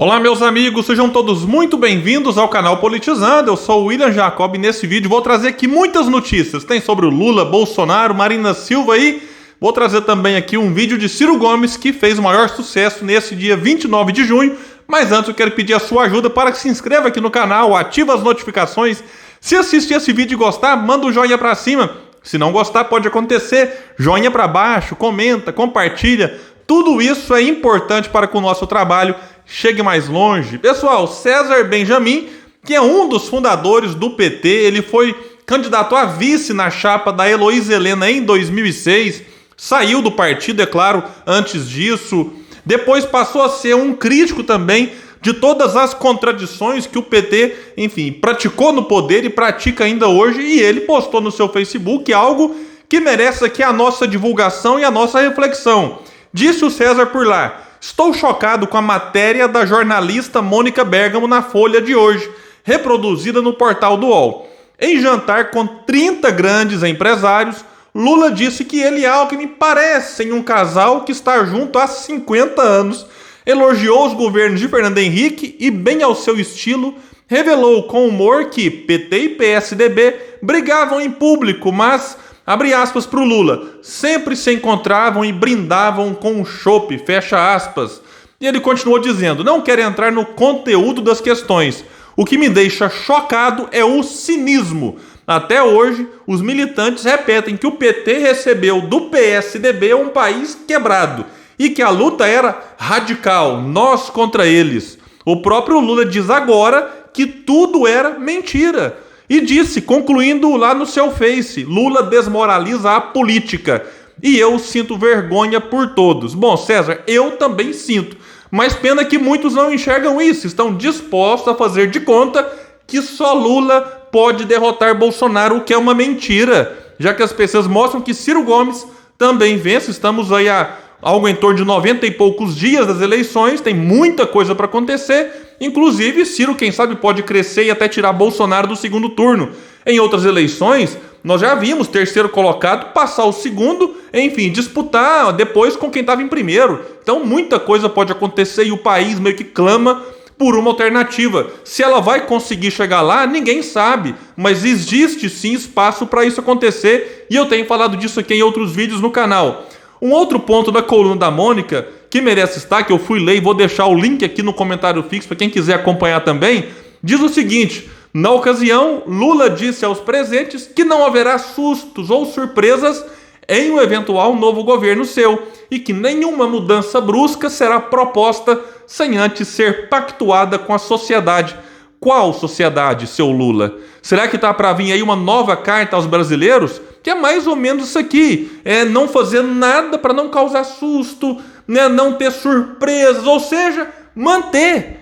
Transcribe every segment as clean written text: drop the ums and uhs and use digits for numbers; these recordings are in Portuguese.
Olá, meus amigos, sejam todos muito bem-vindos ao canal Politizando. Eu sou o William Jacob e nesse vídeo vou trazer aqui muitas notícias. Tem sobre o Lula, Bolsonaro, Marina Silva e vou trazer também aqui um vídeo de Ciro Gomes que fez o maior sucesso nesse dia 29 de junho. Mas antes eu quero pedir a sua ajuda para que se inscreva aqui no canal, ative as notificações. Se assistir esse vídeo e gostar, manda um joinha pra cima. Se não gostar, pode acontecer. Joinha pra baixo, comenta, compartilha. Tudo isso é importante para que o nosso trabalho chegue mais longe. Pessoal, César Benjamin, que é um dos fundadores do PT, ele foi candidato a vice na chapa da Heloísa Helena em 2006, saiu do partido, é claro, antes disso. Depois passou a ser um crítico também de todas as contradições que o PT, enfim, praticou no poder e pratica ainda hoje, e ele postou no seu Facebook algo que merece aqui a nossa divulgação e a nossa reflexão. Disse o César por lá: estou chocado com a matéria da jornalista Mônica Bergamo na Folha de hoje, reproduzida no portal do UOL. Em jantar com 30 grandes empresários, Lula disse que ele e Alckmin parecem um casal que está junto há 50 anos, elogiou os governos de Fernando Henrique e, bem ao seu estilo, revelou com humor que PT e PSDB brigavam em público, mas, abre aspas para o Lula, sempre se encontravam e brindavam com um chopp, fecha aspas. E ele continuou dizendo: não quero entrar no conteúdo das questões. O que me deixa chocado é o cinismo. Até hoje, os militantes repetem que o PT recebeu do PSDB um país quebrado e que a luta era radical, nós contra eles. O próprio Lula diz agora que tudo era mentira. E disse, concluindo lá no seu Face: Lula desmoraliza a política. E eu sinto vergonha por todos. Bom, César, eu também sinto. Mas pena que muitos não enxergam isso. Estão dispostos a fazer de conta que só Lula pode derrotar Bolsonaro, o que é uma mentira. Já que as pessoas mostram que Ciro Gomes também vence. Estamos aí a algo em torno de 90 e poucos dias das eleições. Tem muita coisa para acontecer. Inclusive, Ciro, quem sabe, pode crescer e até tirar Bolsonaro do segundo turno. Em outras eleições, nós já vimos terceiro colocado passar o segundo, enfim, disputar depois com quem estava em primeiro. Então, muita coisa pode acontecer e o país meio que clama por uma alternativa. Se ela vai conseguir chegar lá, ninguém sabe, mas existe sim espaço para isso acontecer e eu tenho falado disso aqui em outros vídeos no canal. Um outro ponto da coluna da Mônica que merece destaque, eu fui ler e vou deixar o link aqui no comentário fixo para quem quiser acompanhar também, diz o seguinte: na ocasião, Lula disse aos presentes que não haverá sustos ou surpresas em um eventual novo governo seu e que nenhuma mudança brusca será proposta sem antes ser pactuada com a sociedade. Qual sociedade, seu Lula? Será que está para vir aí uma nova carta aos brasileiros? Que é mais ou menos isso aqui, é não fazer nada para não causar susto, né, não ter surpresas, ou seja, manter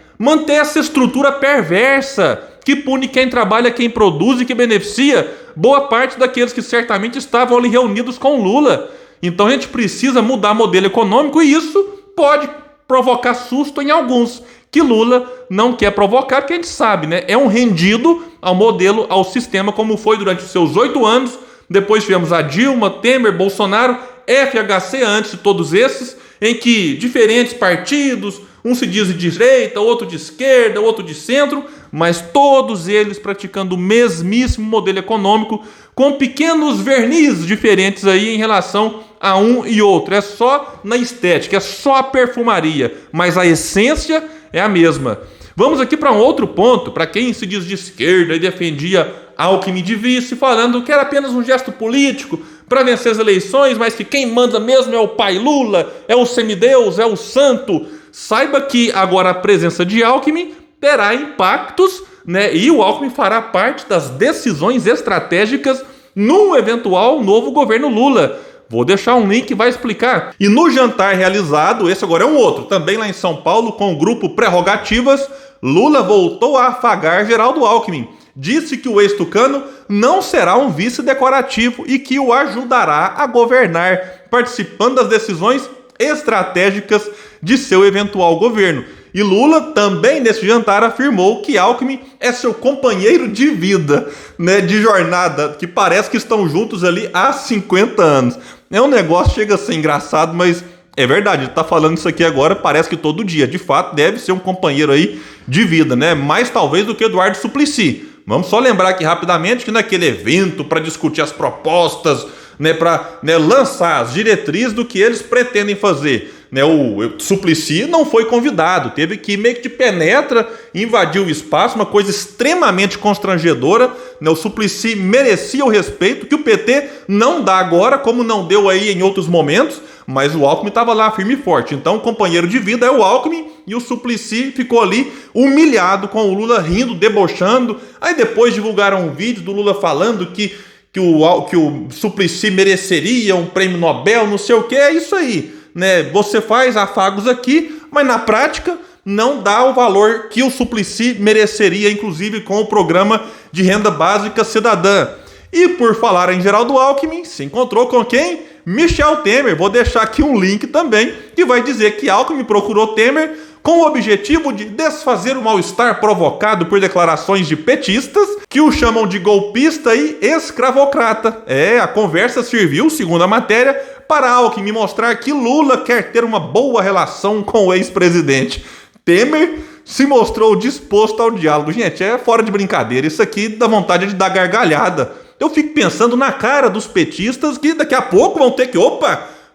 essa estrutura perversa que pune quem trabalha, quem produz e que beneficia boa parte daqueles que certamente estavam ali reunidos com Lula. Então a gente precisa mudar modelo econômico e isso pode provocar susto em alguns que Lula não quer provocar, porque a gente sabe, né? É um rendido ao modelo, ao sistema, como foi durante os seus 8 anos. Depois tivemos a Dilma, Temer, Bolsonaro, FHC antes de todos esses, em que diferentes partidos, um se diz de direita, outro de esquerda, outro de centro, mas todos eles praticando o mesmíssimo modelo econômico, com pequenos vernizes diferentes aí em relação a um e outro. É só na estética, é só a perfumaria, mas a essência é a mesma. Vamos aqui para um outro ponto, para quem se diz de esquerda e defendia Alckmin de vice, falando que era apenas um gesto político para vencer as eleições, mas que quem manda mesmo é o pai Lula, é o semideus, é o santo. Saiba que agora a presença de Alckmin terá impactos, né? E o Alckmin fará parte das decisões estratégicas num eventual novo governo Lula. Vou deixar um link que vai explicar. E no jantar realizado, esse agora é um outro, também lá em São Paulo, com o grupo Prerrogativas, Lula voltou a afagar Geraldo Alckmin. Disse que o ex-tucano não será um vice decorativo e que o ajudará a governar, participando das decisões estratégicas de seu eventual governo. E Lula também nesse jantar afirmou que Alckmin é seu companheiro de vida, né, de jornada, que parece que estão juntos ali há 50 anos. É um negócio, chega a ser engraçado, mas É verdade, ele tá falando isso aqui agora, parece que todo dia. De fato, deve ser um companheiro aí de vida, né? Mais talvez do que Eduardo Suplicy. Vamos só lembrar aqui rapidamente que naquele evento para discutir as propostas, né, para lançar as diretrizes do que eles pretendem fazer, né, o Suplicy não foi convidado, teve que meio que de penetra invadir o espaço, uma coisa extremamente constrangedora, né, o Suplicy merecia o respeito que o PT não dá agora, como não deu aí em outros momentos, mas o Alckmin estava lá firme e forte. Então o companheiro de vida é o Alckmin e o Suplicy ficou ali humilhado com o Lula rindo, debochando. Aí depois divulgaram um vídeo do Lula falando que o Suplicy mereceria um prêmio Nobel, não sei o que. É isso aí, né? Você faz afagos aqui, mas na prática não dá o valor que o Suplicy mereceria, inclusive com o programa de renda básica cidadã. E por falar em Geraldo Alckmin, se encontrou com quem? Michel Temer. Vou deixar aqui um link também que vai dizer que Alckmin procurou Temer com o objetivo de desfazer o mal-estar provocado por declarações de petistas que o chamam de golpista e escravocrata. A conversa serviu, segundo a matéria, para Alckmin mostrar que Lula quer ter uma boa relação com o ex-presidente. Temer se mostrou disposto ao diálogo. Gente, é fora de brincadeira, isso aqui dá vontade de dar gargalhada. Eu fico pensando na cara dos petistas que daqui a pouco vão ter que,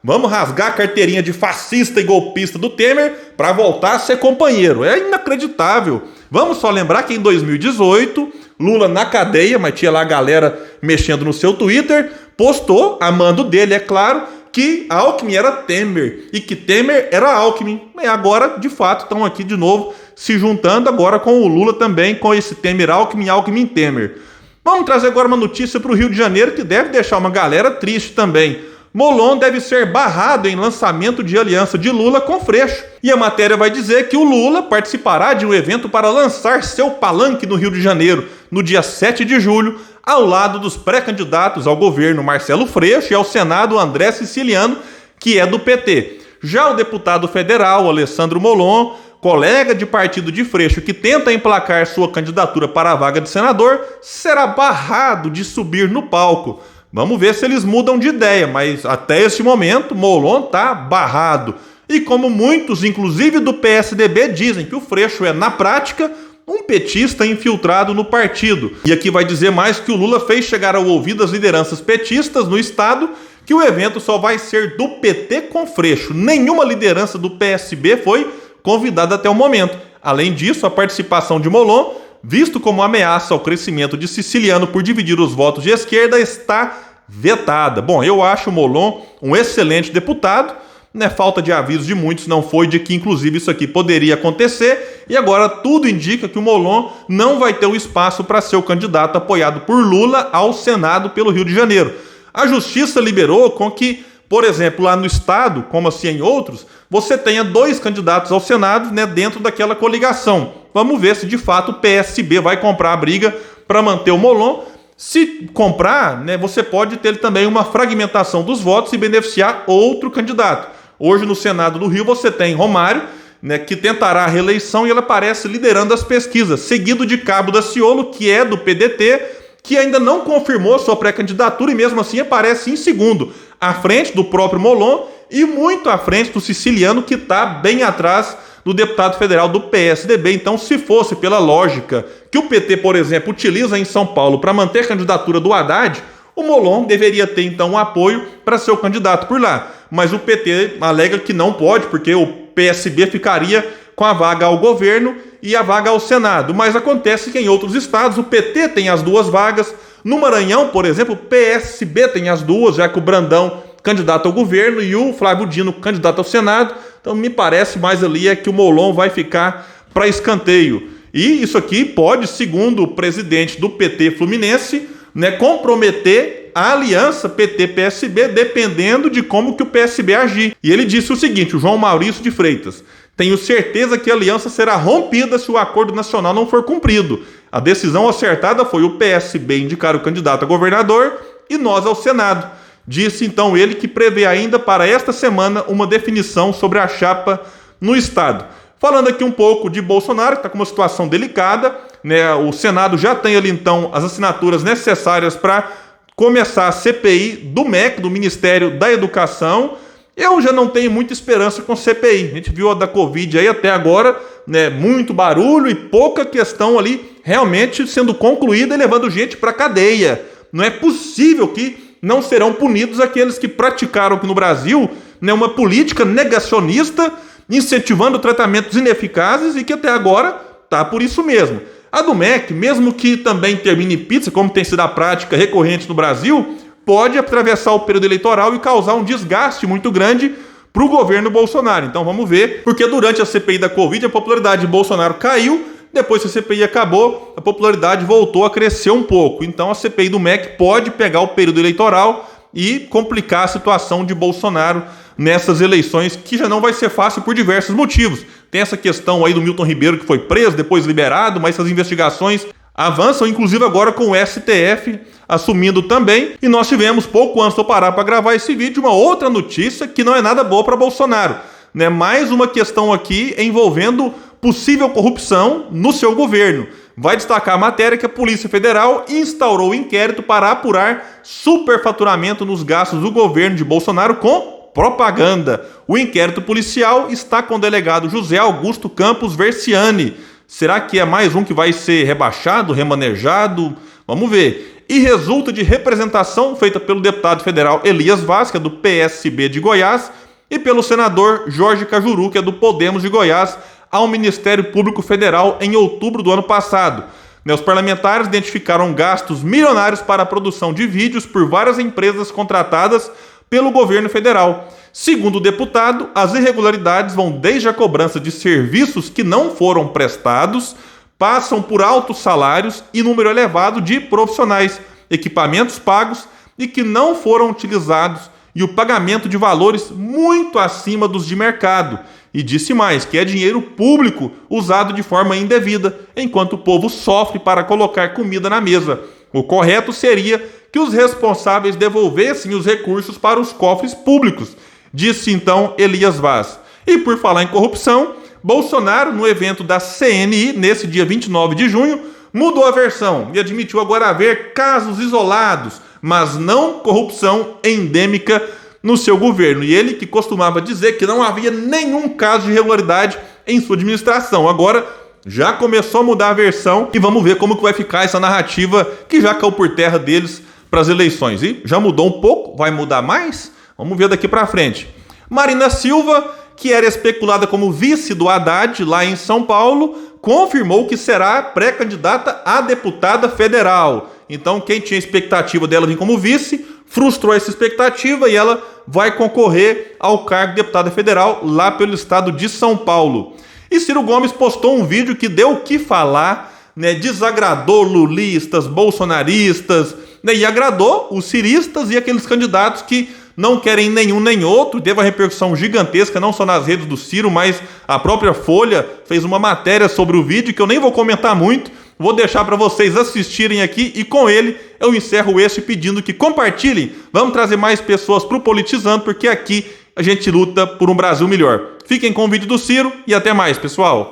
vamos rasgar a carteirinha de fascista e golpista do Temer para voltar a ser companheiro. É inacreditável. Vamos só lembrar que em 2018, Lula na cadeia, mas tinha lá a galera mexendo no seu Twitter, postou, a mando dele, é claro, que Alckmin era Temer e que Temer era Alckmin. E agora, de fato, estão aqui de novo se juntando agora com o Lula também, com esse Temer-Alckmin, Alckmin-Temer. Vamos trazer agora uma notícia para o Rio de Janeiro que deve deixar uma galera triste também. Molon deve ser barrado em lançamento de aliança de Lula com Freixo. E a matéria vai dizer que o Lula participará de um evento para lançar seu palanque no Rio de Janeiro, no dia 7 de julho, ao lado dos pré-candidatos ao governo Marcelo Freixo e ao Senado André Siciliano, que é do PT. Já o deputado federal Alessandro Molon, colega de partido de Freixo que tenta emplacar sua candidatura para a vaga de senador, será barrado de subir no palco. Vamos ver se eles mudam de ideia, mas até esse momento Molon está barrado. E como muitos, inclusive do PSDB, dizem que o Freixo é, na prática, um petista infiltrado no partido. E aqui vai dizer mais que o Lula fez chegar ao ouvido das lideranças petistas no estado que o evento só vai ser do PT com Freixo. Nenhuma liderança do PSB foi convidada até o momento. Além disso, a participação de Molon, visto como ameaça ao crescimento de Siciliano por dividir os votos de esquerda, está vetada. Bom, eu acho o Molon um excelente deputado, né? Falta de aviso de muitos não foi de que inclusive isso aqui poderia acontecer, e agora tudo indica que o Molon não vai ter o espaço para ser o candidato apoiado por Lula ao Senado pelo Rio de Janeiro. A Justiça liberou com que, por exemplo, lá no estado, como assim em outros, você tenha 2 candidatos ao Senado, né, dentro daquela coligação. Vamos ver se de fato o PSB vai comprar a briga para manter o Molon. Se comprar, né, você pode ter também uma fragmentação dos votos e beneficiar outro candidato. Hoje no Senado do Rio você tem Romário, né, que tentará a reeleição e ela aparece liderando as pesquisas, seguido de Cabo Daciolo, que é do PDT, que ainda não confirmou sua pré-candidatura e mesmo assim aparece em segundo, à frente do próprio Molon e muito à frente do Siciliano, que está bem atrás do deputado federal do PSDB. Então, se fosse pela lógica que o PT, por exemplo, utiliza em São Paulo para manter a candidatura do Haddad, o Molon deveria ter, então, um apoio para ser o candidato por lá. Mas o PT alega que não pode, porque o PSB ficaria com a vaga ao governo e a vaga ao Senado. Mas acontece que em outros estados o PT tem as 2 vagas. No Maranhão, por exemplo, o PSB tem as 2, já que o Brandão, candidato ao governo, e o Flávio Dino, candidato ao Senado. Então me parece mais ali é que o Molon vai ficar para escanteio. E isso aqui pode, segundo o presidente do PT Fluminense, né, comprometer a aliança PT-PSB, dependendo de como que o PSB agir. E ele disse o seguinte, o João Maurício de Freitas: tenho certeza que a aliança será rompida se o acordo nacional não for cumprido. A decisão acertada foi o PSB indicar o candidato a governador e nós ao Senado. Disse então ele que prevê ainda para esta semana uma definição sobre a chapa no estado. Falando aqui um pouco de Bolsonaro, que está com uma situação delicada, né? O Senado já tem ali então as assinaturas necessárias para começar a CPI do MEC, do Ministério da Educação. Eu já não tenho muita esperança com CPI. A gente viu a da Covid aí até agora, né, muito barulho e pouca questão ali realmente sendo concluída e levando gente para cadeia. Não é possível que não serão punidos aqueles que praticaram aqui no Brasil, né, uma política negacionista, incentivando tratamentos ineficazes e que até agora tá por isso mesmo. A do MEC, mesmo que também termine em pizza, como tem sido a prática recorrente no Brasil, pode atravessar o período eleitoral e causar um desgaste muito grande para o governo Bolsonaro. Então vamos ver, porque durante a CPI da Covid a popularidade de Bolsonaro caiu, depois que a CPI acabou, a popularidade voltou a crescer um pouco. Então a CPI do MEC pode pegar o período eleitoral e complicar a situação de Bolsonaro nessas eleições, que já não vai ser fácil por diversos motivos. Tem essa questão aí do Milton Ribeiro, que foi preso, depois liberado, mas essas investigações avançam, inclusive agora com o STF assumindo também. E nós tivemos, pouco antes de eu parar para gravar esse vídeo, uma outra notícia que não é nada boa para Bolsonaro, né? Mais uma questão aqui envolvendo possível corrupção no seu governo. Vai destacar a matéria que a Polícia Federal instaurou o inquérito para apurar superfaturamento nos gastos do governo de Bolsonaro com propaganda. O inquérito policial está com o delegado José Augusto Campos Versiani. Será que é mais um que vai ser rebaixado, remanejado? Vamos ver. E resulta de representação feita pelo deputado federal Elias Vaz, que é do PSB de Goiás, e pelo senador Jorge Cajuru, que é do Podemos de Goiás, ao Ministério Público Federal em outubro do ano passado. Os parlamentares identificaram gastos milionários para a produção de vídeos por várias empresas contratadas pelo governo federal. Segundo o deputado, as irregularidades vão desde a cobrança de serviços que não foram prestados, passam por altos salários e número elevado de profissionais, equipamentos pagos e que não foram utilizados e o pagamento de valores muito acima dos de mercado. E disse mais, que é dinheiro público usado de forma indevida, enquanto o povo sofre para colocar comida na mesa. O correto seria que os responsáveis devolvessem os recursos para os cofres públicos, disse então Elias Vaz. E por falar em corrupção, Bolsonaro, no evento da CNI, nesse dia 29 de junho, mudou a versão e admitiu agora haver casos isolados, mas não corrupção endêmica no seu governo. E ele que costumava dizer que não havia nenhum caso de irregularidade em sua administração. Agora já começou a mudar a versão e vamos ver como que vai ficar essa narrativa que já caiu por terra deles para as eleições. E já mudou um pouco, vai mudar mais? Vamos ver daqui para frente. Marina Silva, que era especulada como vice do Haddad lá em São Paulo, confirmou que será pré-candidata a deputada federal. Então quem tinha expectativa dela vir como vice, frustrou essa expectativa e ela vai concorrer ao cargo de deputada federal lá pelo estado de São Paulo. E Ciro Gomes postou um vídeo que deu o que falar, né? Desagradou lulistas, bolsonaristas, né? E agradou os ciristas e aqueles candidatos que não querem nenhum nem outro. Teve uma repercussão gigantesca, não só nas redes do Ciro, mas a própria Folha fez uma matéria sobre o vídeo que eu nem vou comentar muito. Vou deixar para vocês assistirem aqui e com ele eu encerro este pedindo que compartilhem. Vamos trazer mais pessoas para o Politizando, porque aqui a gente luta por um Brasil melhor. Fiquem com o vídeo do Ciro e até mais, pessoal.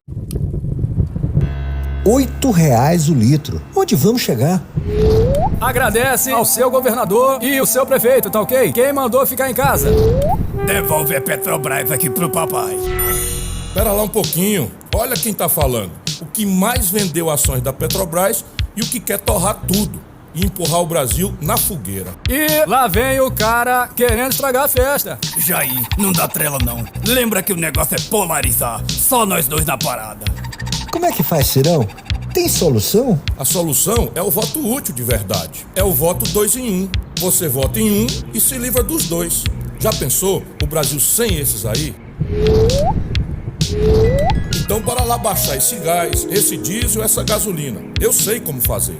R$8 o litro. Onde vamos chegar? Agradece ao seu governador e o seu prefeito, tá ok? Quem mandou ficar em casa? Devolve a Petrobras aqui pro papai. Pera lá um pouquinho. Olha quem tá falando. O que mais vendeu ações da Petrobras e o que quer torrar tudo e empurrar o Brasil na fogueira. E lá vem o cara querendo estragar a festa. Jair, não dá trela não. Lembra que o negócio é polarizar. Só nós dois na parada. Como é que faz, Cirão? Tem solução? A solução é o voto útil de verdade. É o voto 2 em 1. Você vota em um e se livra dos dois. Já pensou o Brasil sem esses aí? Então bora lá baixar esse gás, esse diesel, essa gasolina. Eu sei como fazer.